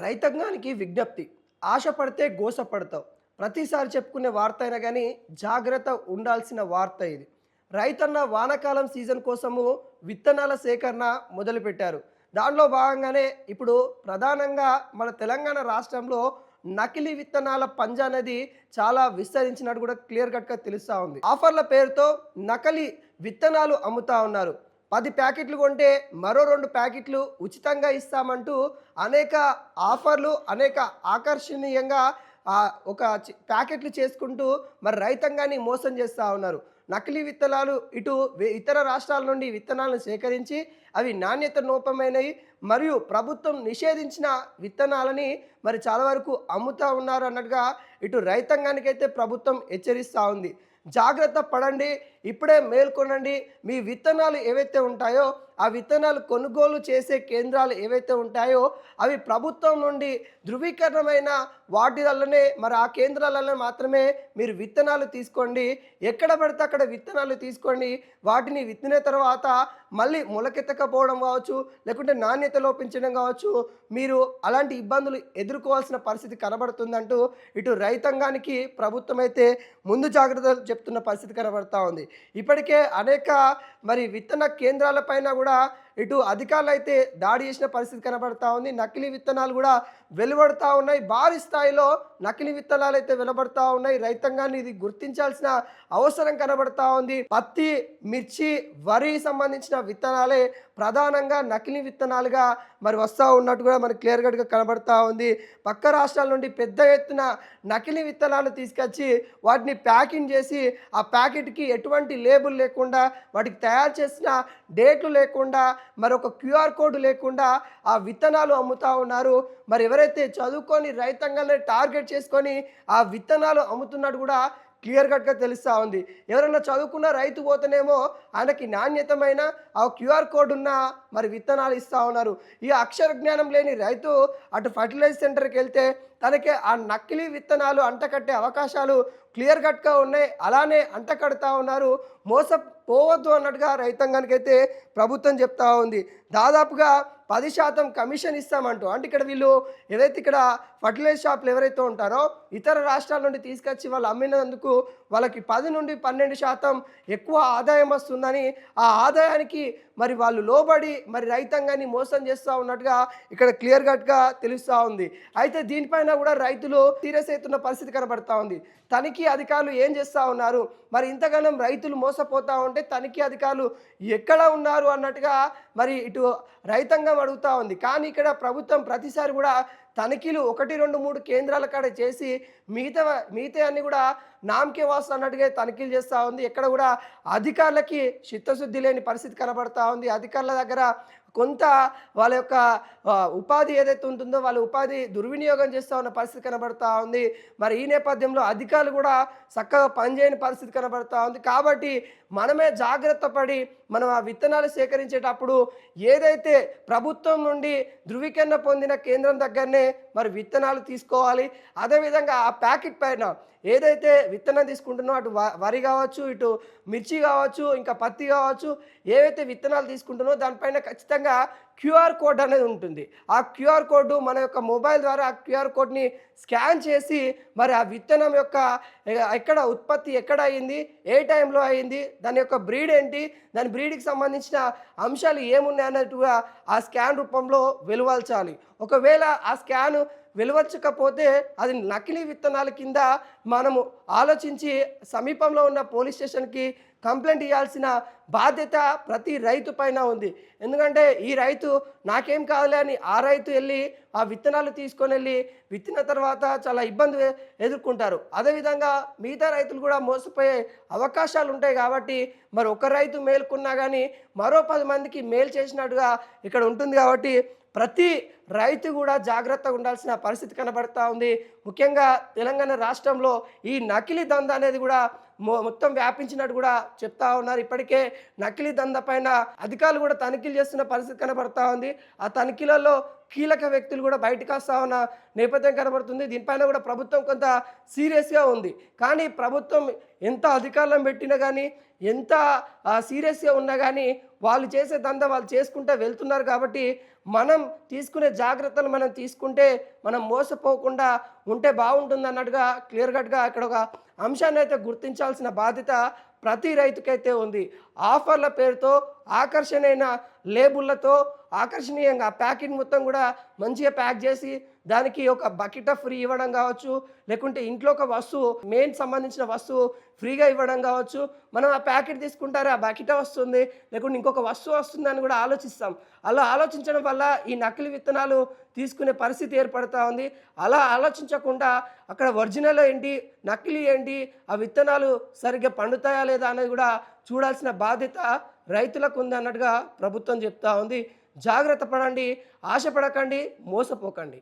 రైతాంగానికి విజ్ఞప్తి. ఆశపడితే గోసపడతావు. ప్రతిసారి చెప్పుకునే వార్త అయినా గానీ జాగ్రత్త ఉండాల్సిన వార్త ఇది. రైతన్న వానాకాలం సీజన్ కోసము విత్తనాల సేకరణ మొదలుపెట్టారు. దానిలో భాగంగానే ఇప్పుడు ప్రధానంగా మన తెలంగాణ రాష్ట్రంలో నకిలీ విత్తనాల పంజా అనేది చాలా విస్తరించినట్టు కూడా క్లియర్ కట్‌గా తెలుస్తా ఉంది. ఆఫర్ల పేరుతో నకిలీ విత్తనాలు అమ్ముతా ఉన్నారు. 10 ప్యాకెట్లు కొంటే మరో 2 ప్యాకెట్లు ఉచితంగా ఇస్తామంటూ అనేక ఆఫర్లు, అనేక ఆకర్షణీయంగా ఒక ప్యాకెట్లు చేసుకుంటూ మరి రైతాంగాన్ని మోసం చేస్తూ ఉన్నారు. నకిలీ విత్తనాలు ఇటు ఇతర రాష్ట్రాల నుండి విత్తనాలను సేకరించి అవి నాణ్యత లోపమైనవి మరియు ప్రభుత్వం నిషేధించిన విత్తనాలని మరి చాలా వరకు అమ్ముతూ ఉన్నారు అన్నట్టుగా ఇటు రైతాంగానికైతే ప్రభుత్వం హెచ్చరిస్తూ ఉంది. జాగ్రత్త పడండి, ఇప్పుడే మేల్కొనండి. మీ విత్తనాలు ఏవైతే ఉంటాయో ఆ విత్తనాలు కొనుగోలు చేసే కేంద్రాలు ఏవైతే ఉంటాయో అవి ప్రభుత్వం నుండి ధృవీకరణమైన వాటిలలోనే మరి ఆ కేంద్రాలలో మాత్రమే మీరు విత్తనాలు తీసుకోండి. ఎక్కడ పడితే అక్కడ విత్తనాలు తీసుకోండి. వాటిని విత్తిన తర్వాత మళ్ళీ మొలకెత్తకపోవడం కావచ్చు, లేకుంటే నాణ్యత లోపించడం కావచ్చు, మీరు అలాంటి ఇబ్బందులు ఎదుర్కోవాల్సిన పరిస్థితి కనబడుతుందంటూ ఇటు రైతాంగానికి ప్రభుత్వం అయితే ముందు జాగ్రత్తలు చెప్తున్న పరిస్థితి కనబడతా ఉంది. ఇప్పటికే అనేక మరి విత్తన కేంద్రాలపైన కూడా ఇటు అధికారులు అయితే దాడి చేసిన పరిస్థితి కనబడతా ఉంది. నకిలీ విత్తనాలు కూడా వెలువడతా ఉన్నాయి. భారీ స్థాయిలో నకిలీ విత్తనాలు అయితే వెలువడతా ఉన్నాయి. రైతాంగాన్ని ఇది గుర్తించాల్సిన అవసరం కనబడతా ఉంది. పత్తి, మిర్చి, వరి సంబంధించిన విత్తనాలే ప్రధానంగా నకిలీ విత్తనాలుగా మరి వస్తూ ఉన్నట్టు కూడా మనకి క్లియర్ కట్గా కనబడతా ఉంది. పక్క రాష్ట్రాల నుండి పెద్ద ఎత్తున నకిలీ విత్తనాలు తీసుకొచ్చి వాటిని ప్యాకింగ్ చేసి ఆ ప్యాకెట్కి ఎటువంటి లేబుల్ లేకుండా, వాటికి తయారు చేసిన డేట్లు లేకుండా, మరొక క్యూఆర్ కోడ్ లేకుండా ఆ విత్తనాలు అమ్ముతూ ఉన్నారు. మరి ఎవరైతే చదువుకొని రైతాంగాన్ని టార్గెట్ చేసుకొని ఆ విత్తనాలు అమ్ముతున్నట్టు కూడా క్లియర్ కట్గా తెలుస్తూ ఉంది. ఎవరైనా చదువుకున్న రైతు పోతేనేమో ఆయనకి నాణ్యతమైన ఆ క్యూఆర్ కోడ్ ఉన్న మరి విత్తనాలు ఇస్తూ ఉన్నారు. ఈ అక్షర జ్ఞానం లేని రైతు అటు ఫర్టిలైజర్ సెంటర్కి వెళ్తే తనకి ఆ నకిలీ విత్తనాలు అంటకట్టే అవకాశాలు క్లియర్ కట్గా ఉన్నాయి. అలానే అంటకడతా ఉన్నారు. మోసపోవద్దు అన్నట్టుగా రైతాంగానికి అయితే ప్రభుత్వం చెప్తా ఉంది. దాదాపుగా 10% కమిషన్ ఇస్తామంటూ, అంటే ఇక్కడ వీళ్ళు ఏదైతే ఇక్కడ ఫర్టిలైజర్ షాపులు ఎవరైతే ఉంటారో ఇతర రాష్ట్రాల నుండి తీసుకొచ్చి వాళ్ళు అమ్మినందుకు వాళ్ళకి 10 నుండి 12% ఎక్కువ ఆదాయం వస్తుందని, ఆ ఆదాయానికి మరి వాళ్ళు లోబడి మరి రైతాంగాన్ని మోసం చేస్తూ ఉన్నట్టుగా ఇక్కడ క్లియర్ కట్గా తెలుస్తూ ఉంది. అయితే దీనిపైన కూడా రైతులు సీరియస్ అవుతున్న పరిస్థితి కనబడతా ఉంది. తనిఖీ అధికారులు ఏం చేస్తూ ఉన్నారు, మరి ఇంతగానం రైతులు మోసపోతూ ఉంటే తనిఖీ అధికారులు ఎక్కడ ఉన్నారు అన్నట్టుగా మరి ఇటు రైతాంగం అడుగుతూ ఉంది. కానీ ఇక్కడ ప్రభుత్వం ప్రతిసారి కూడా తనిఖీలు 1, 2, 3 కేంద్రాల కాడ చేసి మిగతా అన్ని కూడా నామకే వాస్తు అన్నట్టుగా తనిఖీలు చేస్తూ ఉంది. ఎక్కడ కూడా అధికారులకి చిత్తశుద్ధి లేని పరిస్థితి కనబడతా ఉంది. అధికారుల దగ్గర కొంత వాళ్ళ యొక్క ఉపాధి ఏదైతే ఉంటుందో వాళ్ళ ఉపాధి దుర్వినియోగం చేస్తూ ఉన్న పరిస్థితి కనబడతా ఉంది. మరి ఈ నేపథ్యంలో అధికారులు కూడా చక్కగా పనిచేయని పరిస్థితి కనబడతా ఉంది. కాబట్టి మనమే జాగ్రత్త పడి మనం ఆ విత్తనాలు సేకరించేటప్పుడు ఏదైతే ప్రభుత్వం నుండి ధృవీకరణ పొందిన కేంద్రం దగ్గరనే మరి విత్తనాలు తీసుకోవాలి. అదేవిధంగా ఆ ప్యాకెట్ పైన ఏదైతే విత్తనం తీసుకుంటున్నో అటు వరి కావచ్చు, ఇటు మిర్చి కావచ్చు, ఇంకా పత్తి కావచ్చు, ఏవైతే విత్తనాలు తీసుకుంటున్నో దానిపైన ఖచ్చితంగా క్యూఆర్ కోడ్ అనేది ఉంటుంది. ఆ క్యూఆర్ కోడ్ మన యొక్క మొబైల్ ద్వారా ఆ క్యూఆర్ కోడ్ని స్కాన్ చేసి మరి ఆ విత్తనం యొక్క ఎక్కడ ఉత్పత్తి ఎక్కడ అయింది, ఏ టైంలో అయింది, దాని యొక్క బ్రీడ్ ఏంటి, దాని బ్రీడ్కి సంబంధించిన అంశాలు ఏమున్నాయన్నట్టుగా ఆ స్కాన్ రూపంలో వెలువల్చాలి. ఒకవేళ ఆ స్కాన్ వెలువచ్చకపోతే అది నకిలీ విత్తనాల కింద మనము ఆలోచించి సమీపంలో ఉన్న పోలీస్ స్టేషన్కి కంప్లైంట్ ఇవ్వాల్సిన బాధ్యత ప్రతి రైతు పైన ఉంది. ఎందుకంటే ఈ రైతు నాకేం కాదులే అని ఆ రైతు వెళ్ళి ఆ విత్తనాలు తీసుకొని వెళ్ళి విత్తిన తర్వాత చాలా ఇబ్బంది ఎదుర్కొంటారు. అదేవిధంగా మిగతా రైతులు కూడా మోసపోయే అవకాశాలు ఉంటాయి. కాబట్టి మరి ఒక రైతు మేలుకున్నా కానీ మరో 10 మందికి మేలు చేసినట్టుగా ఇక్కడ ఉంటుంది. కాబట్టి ప్రతి రైతు కూడా జాగ్రత్తగా ఉండాల్సిన పరిస్థితి కనబడతా ఉంది. ముఖ్యంగా తెలంగాణ రాష్ట్రంలో ఈ నకిలీ దందా అనేది కూడా మొత్తం వ్యాపించినట్టు కూడా చెప్తా ఉన్నారు. ఇప్పటికే నకిలీ దందా పైన అధికారులు కూడా తనిఖీలు చేస్తున్న పరిస్థితి కనబడతా ఉంది. ఆ తనిఖీలలో కీలక వ్యక్తులు కూడా బయటకు వస్తా ఉన్న నేపథ్యం కనబడుతుంది. దీనిపైన కూడా ప్రభుత్వం కొంత సీరియస్గా ఉంది. కానీ ప్రభుత్వం ఎంత అధికారులను పెట్టినా కానీ, ఎంత సీరియస్గా ఉన్నా కానీ వాళ్ళు చేసే దందా వాళ్ళు చేసుకుంటూ వెళ్తున్నారు. కాబట్టి మనం తీసుకునే జాగ్రత్తలు మనం తీసుకుంటే మనం మోసపోకుండా ఉంటే బాగుంటుంది అన్నట్టుగా క్లియర్ కట్గా ఇక్కడ ఒక అంశాన్ని అయితే గుర్తించాల్సిన బాధ్యత ప్రతి రైతుకైతే ఉంది. ఆఫర్ల పేరుతో ఆకర్షణీయమైన లేబుల్లతో ఆకర్షణీయంగా ప్యాకింగ్ మొత్తం కూడా మంచిగా ప్యాక్ చేసి దానికి ఒక బకెట్ ఫ్రీ ఇవ్వడం కావచ్చు, లేకుంటే ఇంట్లో ఒక వస్తువు మెయిన్ సంబంధించిన వస్తువు ఫ్రీగా ఇవ్వడం కావచ్చు. మనం ఆ ప్యాకెట్ తీసుకుంటారే ఆ బకెట్ వస్తుంది, లేకుంటే ఇంకొక వస్తువు వస్తుంది అని కూడా ఆలోచిస్తాం. అలా ఆలోచించడం వల్ల ఈ నకిలీ విత్తనాలు తీసుకునే పరిస్థితి ఏర్పడుతూ ఉంది. అలా ఆలోచించకుండా అక్కడ ఒరిజినల్ ఏంటి, నకిలీ ఏంటి, ఆ విత్తనాలు సరిగ్గా పండుతాయా లేదా అనేది కూడా చూడాల్సిన బాధ్యత రైతులకు ఉంది అన్నట్టుగా ప్రభుత్వం చెప్తా ఉంది. జాగ్రత్త పడండి, ఆశపడకండి, మోసపోకండి.